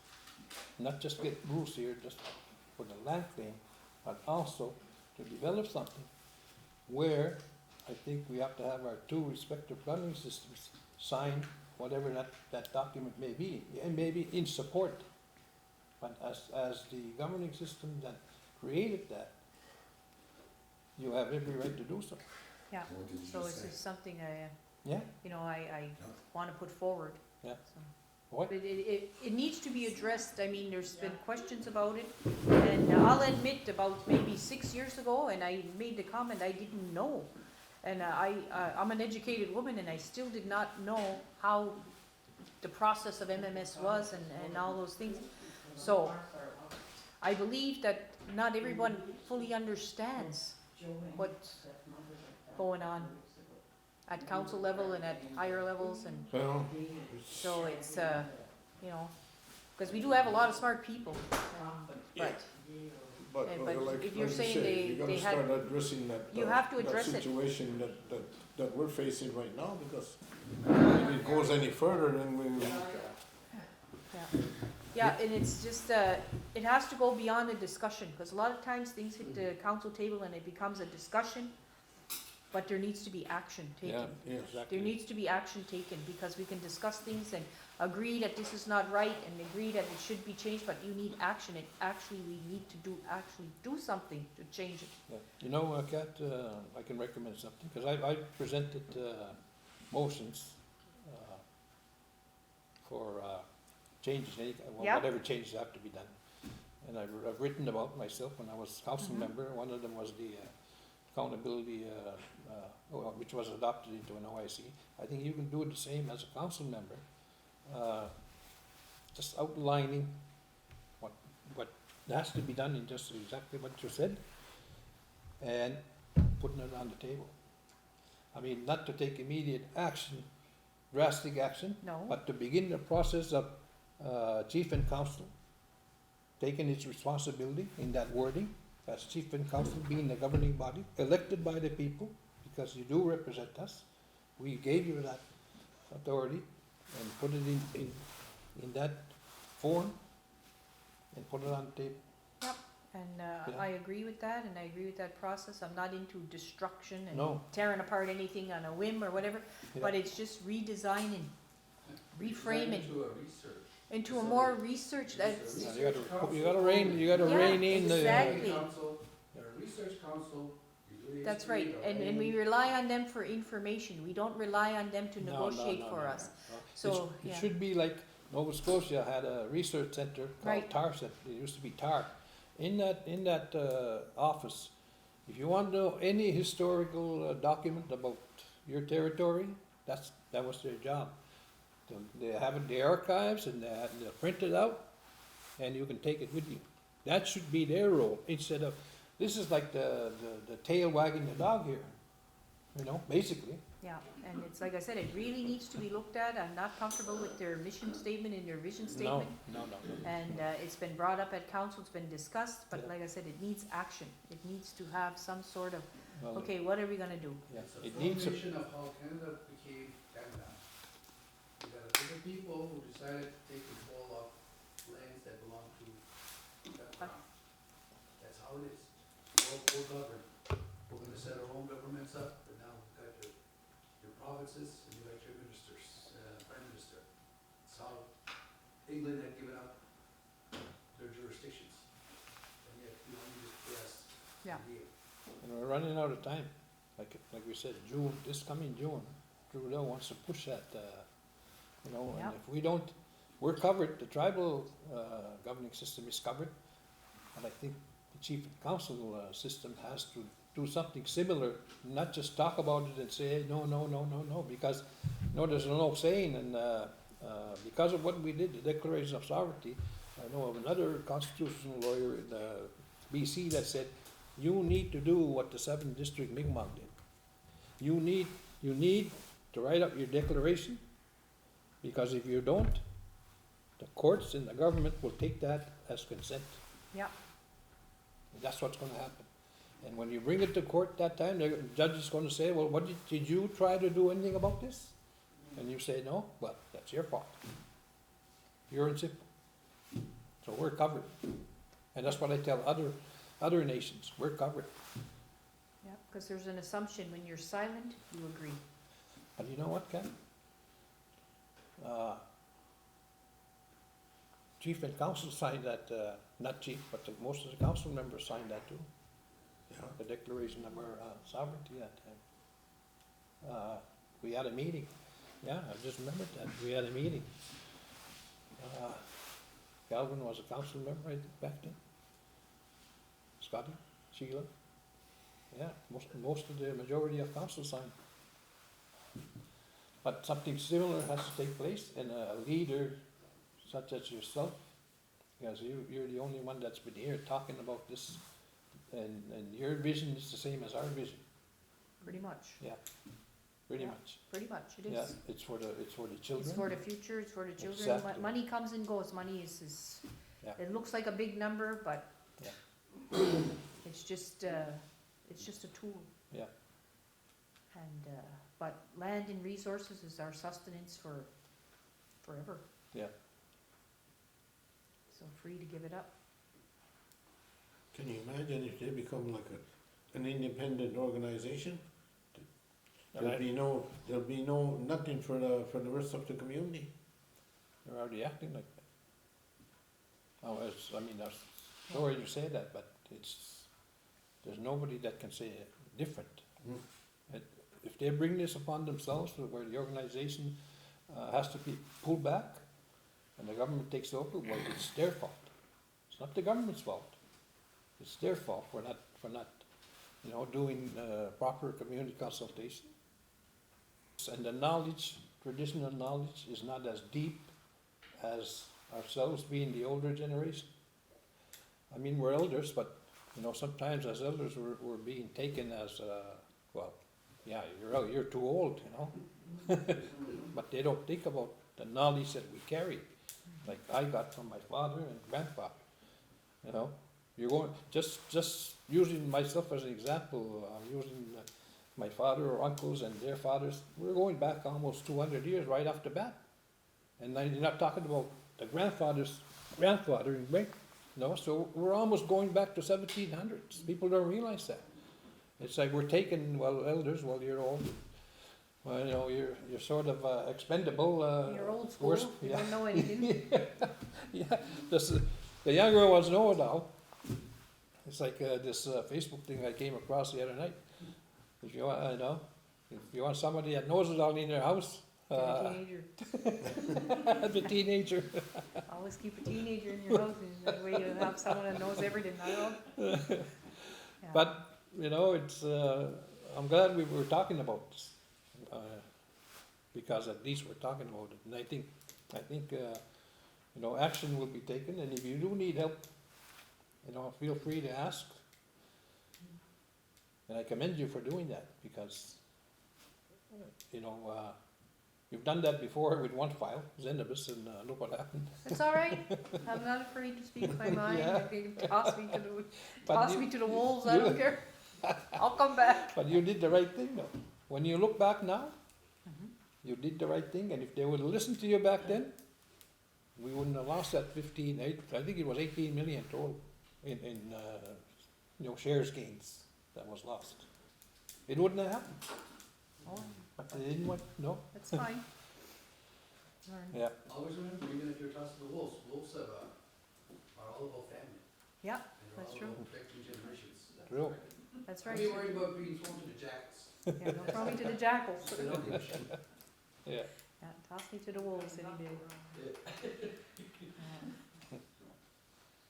not just get Bruce here just for the land claim, but also to develop something where I think we have to have our two respective governing systems sign whatever that document may be, and maybe in support. But as the governing system that created that, you have every right to do so. Yeah, so it's just something Yeah? I want to put forward. Yeah. So. What? But it needs to be addressed. I mean, there's been questions about it, and I'll admit about maybe 6 years ago, and I made the comment I didn't know. And I'm an educated woman, and I still did not know how the process of MMS was and all those things. So I believe that not everyone fully understands what's going on at council level and at higher levels, and Well, so it's, because we do have a lot of smart people, but but but like if you're you saying say, they- you gotta they had- start addressing that. You have to address it. That situation that we're facing right now, because if it goes any further, then we, yeah, and it's just, it has to go beyond a discussion, because a lot of times things hit the council table and it becomes a discussion, but there needs to be action taken. yeah. There needs to be action taken, because we can discuss things and agree that this is not right and agree that it should be changed, but you need action. We need to do something to change it. Yeah. You know, Kat, I can recommend something, because I presented motions for changes, Yeah. whatever changes have to be done. And I've written about myself when I was council Mhm. member. One of them was the accountability, which was adopted into an OIC. I think you can do it the same as a council member. Just outlining what has to be done in just exactly what you said, and putting it on the table. I mean, not to take immediate action, drastic action, No? but to begin the process of chief and council taking its responsibility in that wording, as chief and council being the governing body, elected by the people, because you do represent us. We gave you that authority, and put it in that form, and put it on the table. And Yeah. I agree with that, and I agree with that process. I'm not into destruction and No. tearing apart anything on a whim or whatever, but it's just redesigning, reframing Into a research. into a more research that's, Yeah, you gotta rein in the. exactly. You're a research council, you do the That's history, right, the and we writing. rely on them for information. We don't rely on them to No, negotiate no, for no, us. no. So, It yeah. should be like Nova Scotia had a research center called Right. TAR Center. It used to be TAR. In that office, if you want to know any historical document about your territory, that was their job. They have it in the archives, and they'll print it out, and you can take it with you. That should be their role, instead of, this is like the tail wagging the dog here, you know, basically. Yeah, and it's like I said, it really needs to be looked at. I'm not comfortable with their mission statement and their vision No, statement. no. And it's been brought up at council, it's been discussed, but Yeah. like I said, it needs action. It needs to have some sort of, Well, okay, what are we gonna do? yeah, It's a it needs a, formation of how Canada became Canada. You got a group of people who decided to take control of lands that belong to that crown. That's how it is. We're governed. We're gonna set our own governments up, but now we've got your provinces and you got your ministers, prime minister. That's how England had given up their jurisdictions. And yet, we just press. Yeah. and we're running out of time. Like we said, June, this coming June, Trudeau wants to push that, you know, and Yep. if we don't, we're covered, the tribal governing system is covered, and I think the chief and council system has to do something similar, not just talk about it and say, hey, no, because, there's no saying, and because of what we did, the Declaration of Sovereignty, I know of another constitutional lawyer in BC that said, you need to do what the 7th District Mi'kmaq did. You need to write up your declaration, because if you don't, the courts and the government will take that as consent. Yeah. And that's what's gonna happen. And when you bring it to court that time, the judge is gonna say, well, what did you try to do anything about this? And you say no, well, that's your fault. Pure and simple. So we're covered. And that's what I tell other nations, we're covered. Yeah, because there's an assumption, when you're silent, you agree. And you know what, Ken? Chief and council signed that, not chief, but most of the council members signed that too, Yeah. the declaration of our sovereignty that time. We had a meeting, yeah, I just remembered that, we had a meeting. Calvin was a council member, I think, back then. Scotty, Sheila, yeah, most of the majority of council signed. But something similar has to take place, and a leader such as yourself, because you're the only one that's been here talking about this, and your vision is the same as our vision, Pretty much, pretty Yeah. much. pretty much, it Yeah, is. it's for the It's children. for the future, it's for the children. Exactly. Money comes and goes, money is, Yeah. it looks like a big number, but Yeah. it's just a tool. Yeah. And, but land and resources is our sustenance for forever. Yeah. So free to give it up. Can you imagine if they become like an independent organization? There'll be no, nothing for the rest of the community. They're already acting like that. Oh, I mean, that's sorry to say that, but there's nobody that can say it different. Mm. If they bring this upon themselves, where the organization has to be pulled back, and the government takes over, well, it's their fault. It's not the government's fault. It's their fault for not, doing proper community consultation. And the knowledge, traditional knowledge, is not as deep as ourselves being the older generation. I mean, we're elders, but, sometimes as elders, we're being taken as, yeah, you're too old, But they don't think about the knowledge that we carry, like I got from my father and grandfather, You're going, just using myself as an example, I'm using my father or uncles and their fathers, we're going back almost 200 years right off the bat. And then you're not talking about the grandfather's grandfather, right? So we're almost going back to 1700s. People don't realize that. It's like we're taking, elders, you're old. Well, you're sort of expendable. You're old school, you don't know anything. Yeah, the younger ones know it now. It's like this Facebook thing I came across the other night. If you want somebody that knows it all in their house, Get a teenager. the teenager. Always keep a teenager in your house, and that way you have someone that knows everything, Yeah. But it's. I'm glad we were talking about this, because at least we're talking about it, and I think action will be taken. And if you do need help, feel free to ask. And I commend you for doing that, because you've done that before with one file, Zenabus, and look what happened. It's all right. I'm not afraid to speak my mind. Yeah. If you can toss me But to the wolves, I don't care. I'll come back. But you did the right thing, though. When you look back now, Mhm. you did the right thing, and if they would have listened to you back then, we wouldn't have lost that I think it was 18 million total in shares gains that was lost. It wouldn't have happened, Oh, but they didn't want, no, that's fine. Learn. yeah, Always remember, even if you're tossing the wolves, wolves are all about family. Yeah, And they're that's all true. about protecting generations. True. That's Don't right. be worried about being thrown to the jackals. Yeah, don't throw me to the jackals. They don't give a shit. yeah. Yeah, toss me to the wolves any day.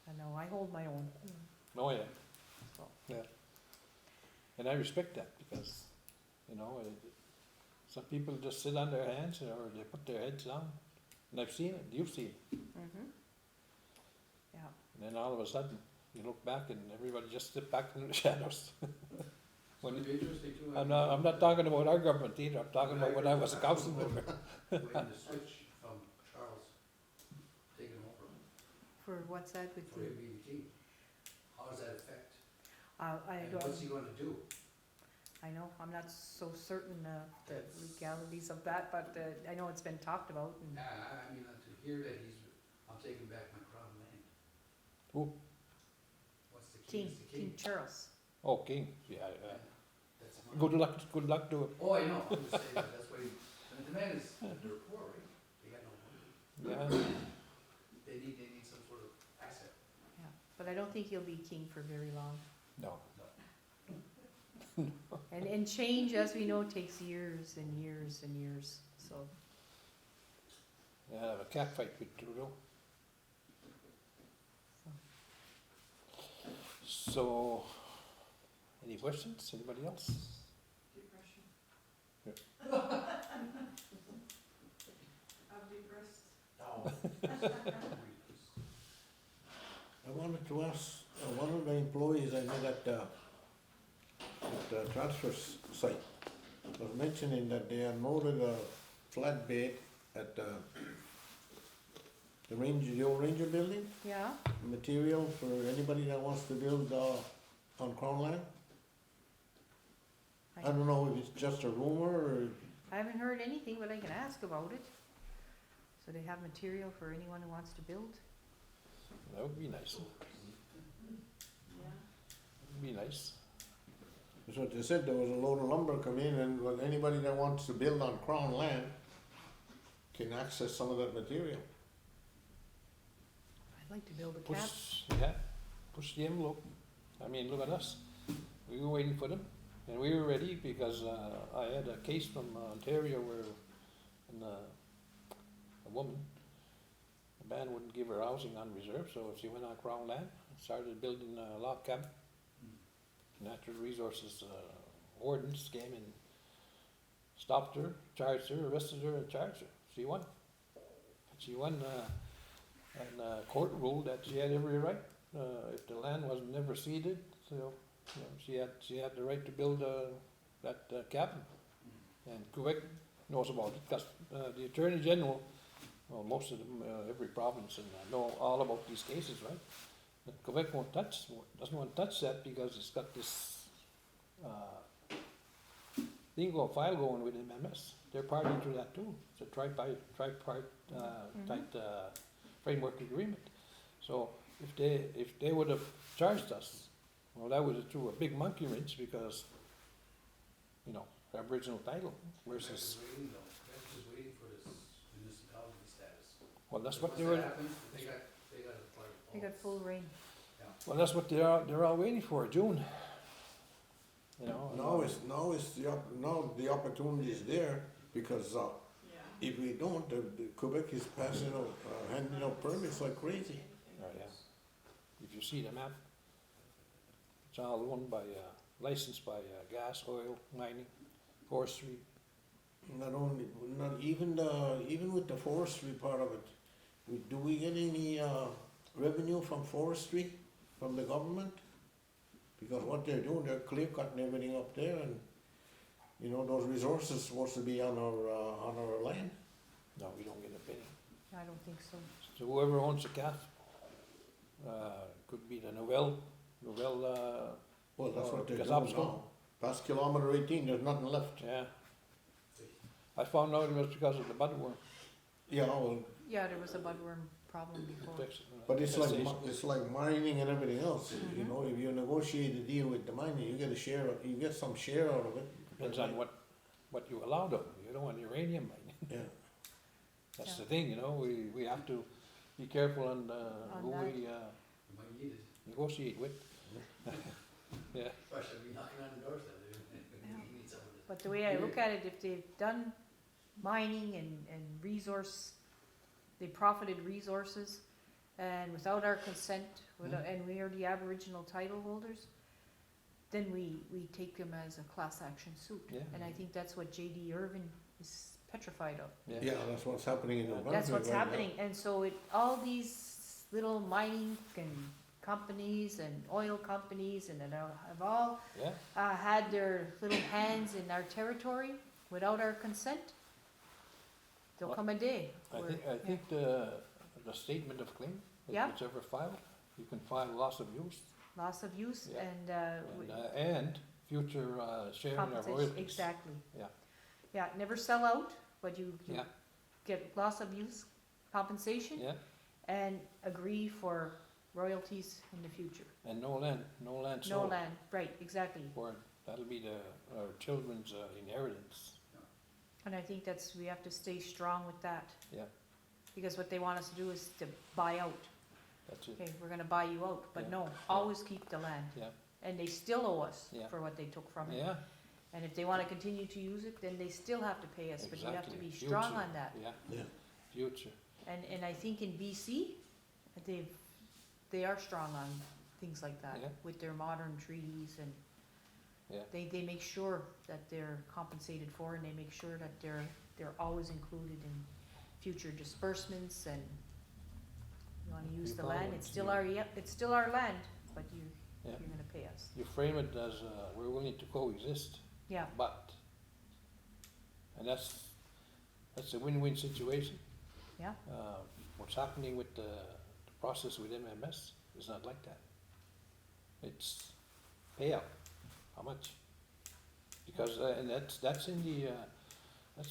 I know, I hold my own. Oh, yeah. So. Yeah. And I respect that, because, some people just sit on their hands, or they put their heads down. And I've seen it, you've seen it. Mhm. Yeah. And then all of a sudden, you look back and everybody just slipped back into the shadows. It's gonna be interesting too. I'm not talking about our government either, I'm talking about when I was a council member. Waiting to switch from Charles taking over For what's that with for the, him being the king. How does that affect? I And don't, what's he gonna do? I know, I'm not so certain of the That's- legalities of that, but I know it's been talked about and. Yeah, I mean, to hear that I'm taking back my crown land. Who? What's the King, king? It's the King Charles. Oh, King, yeah, That's mine. good luck to him. Oh, I know, I'm just saying that, that's what the man is, they're poor, right? They got no money. Yeah, They need some sort of asset. Yeah, but I don't think he'll be king for very long. no, And change, as we know, takes years and years and years, so. I have a cat fight with Trudeau. So, any questions, anybody else? Depression. Yeah. I'm depressed. No. I wanted to ask, one of the employees I met at the transfer site was mentioning that they had noted a flatbed at the old Ranger building, Yeah, material for anybody that wants to build on Crown land. I don't know if it's just a rumor or, I haven't heard anything, but I can ask about it. So they have material for anyone who wants to build? That would be nice, Yeah. would be nice. that's what they said, there was a load of lumber come in and anybody that wants to build on Crown land can access some of that material. like to build a camp. push the envelope. I mean, look at us. We were waiting for them, and we were ready because I had a case from Ontario where a woman, the man wouldn't give her housing on reserve, so she went on Crown land, started building a log cabin. Natural Resources wardens came and stopped her, charged her, arrested her, and charged her. She won. She won, and court ruled that she had every right. If the land was never ceded, so you know, she had the right to build that cabin. And Quebec knows about it because the Attorney General, well, most of them, every province, and know all about these cases, right? But Quebec doesn't want to touch that because it's got this file going with MMS. They're party to that too. It's a tripartite framework agreement. So if they would have charged us, well, that would have threw a big monkey wrench because, you know, Aboriginal title versus. Quebec's waiting though, Quebec's just waiting for this municipality status. Well, that's what Once they that were. happens, they got a part of They got full reign. Well, that's what they're all waiting for, June. You know. Now the opportunity is there because Yeah. if we don't, the Quebec is passing out, handing out permits like crazy. Right, yeah. If you see the map, it's all owned by, licensed by gas, oil, mining, forestry. Not even with the forestry part of it, do we get any revenue from forestry, from the government? Because what they're doing, they're clear cutting everything up there, and you know, those resources supposed to be on our land. No, we don't get a penny. I don't think so. So whoever owns the calf, could be the Nouvelle, Well, that's what they're doing Gazabsco. now. Past kilometer 18, there's nothing left. Yeah. I found out it was because of the budworm. Yeah, well, Yeah, there was a budworm problem before. but it's like, Infestation. it's like mining and everything else, you Mhm. know, if you negotiate a deal with the miner, you get a share, you get some share out of it. Depends on what you allow though. You don't want uranium mining. Yeah, That's Yeah. the thing, you know, we have to be careful on who that. we You might need it, negotiate with. Yeah, especially if you're knocking on the doorstep, you need some of this. But the way I look at it, if they've done mining and resource, they profited resources, and without our consent, and we are the Aboriginal title holders, then we take them as a class action suit. Yeah. And I think that's what J.D. Irvin is petrified of. yeah, that's what's happening in New Brunswick That's what's right now. happening, and so all these little mining companies and oil companies and that have all yeah. had their little hands in our territory without our consent. There'll come a day I where, think the statement of claim, if Yeah. it's ever filed, you can file loss of use loss of use Yeah. and and future sharing of compensation, royalties. exactly. Yeah. Yeah, never sell out, but you Yeah, get loss of use compensation yeah, and agree for royalties in the future. and no land No sold. land, right, exactly. Or that'll be our children's inheritance. And I think we have to stay strong with that. Yeah. Because what they want us to do is to buy out. That's it. Okay, we're gonna buy you out, but Yeah. no, always keep the land. Yeah. And they still owe us Yeah. for what they took from it. Yeah, And if they wanna continue to use it, then they still have to pay us, but you have to exactly. be strong Future. on that. Yeah. Yeah. Future. And I think in BC, they are strong on things like that, Yeah. with their modern treaties and Yeah. they make sure that they're compensated for, and they make sure that they're always included in future disbursements, and you wanna use You the follow land, it, it's still you- it's still our land, but you're Yeah. gonna pay us. You frame it as we're willing to coexist, Yeah, but, and that's a win-win situation. yeah, What's happening with the process with MMS is not like that. It's payout, how much? Because, and that's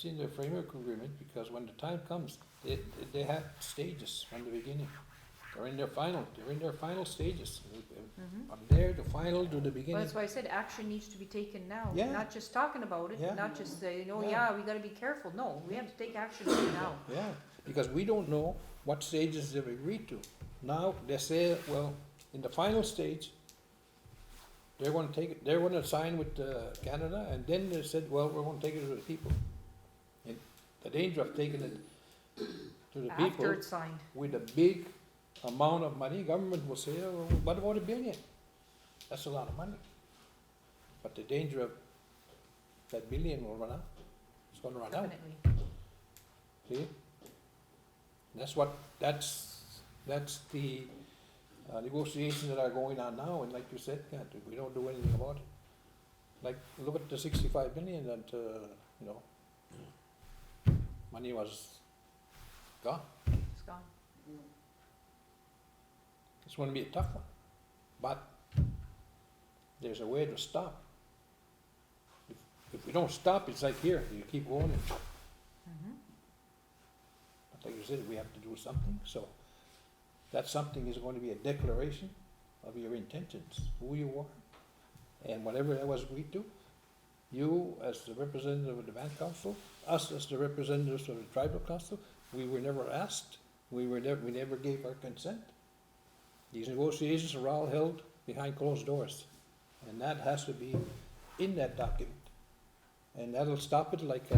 in the framework agreement, because when the time comes, they have stages from the beginning. They're in their final stages. mhm. From there, the final to the Well, beginning. that's why I said action needs to be taken now, Yeah. not just talking about it, Yeah. not just saying, oh Yeah. yeah, we gotta be careful, no, we have to take action right now. Yeah, because we don't know what stages they've agreed to. now they say, well, in the final stage, they're gonna take it, they're gonna sign with Canada, and then they said, well, we're gonna take it to the people. And the danger of taking it to the After people it's signed. with a big amount of money, government will say, oh, what about $1 billion? That's a lot of money. But the danger of that billion will run out. It's gonna run out, Definitely. see? That's the negotiations that are going on now, and like you said, Kat, we don't do anything about it. Like, look at the 65 million that, you know, money was gone. It's gone. It's gonna be a tough one, but there's a way to stop. If we don't stop, it's like here, you keep going, Mhm. but like you said, we have to do something, so that something is going to be a declaration of your intentions, who you are, and whatever that was agreed to. You, as the representative of the band council, us as the representatives of the tribal council, we were never asked, we never gave our consent. These negotiations are all held behind closed doors, and that has to be in that document. And that'll stop it like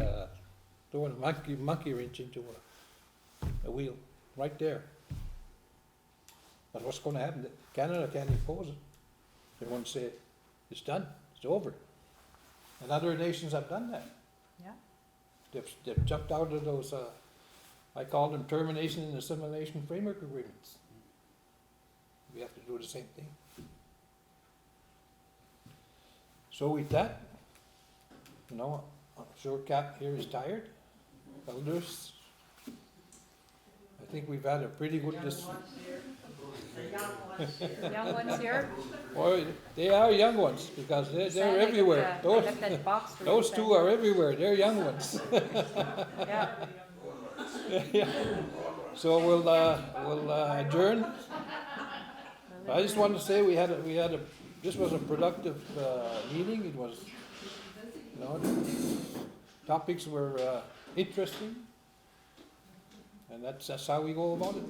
throwing a monkey wrench into a wheel, right there. But what's gonna happen, Canada can't impose it. They're gonna say, it's done, it's over. And other nations have done that. Yeah. They've jumped out of those, I call them termination and assimilation framework agreements. We have to do the same thing. So with that, you know, I'm sure Cap here is tired. Elders, I think we've had a pretty good Young ones here. Well, they are young ones, because they're Sad everywhere. I left that box for you, Those Sam. two are everywhere, they're young ones. Yeah. Yeah. So we'll adjourn. I just wanted to say this was a productive meeting. It was, you know, topics were interesting, and that's how we go about it.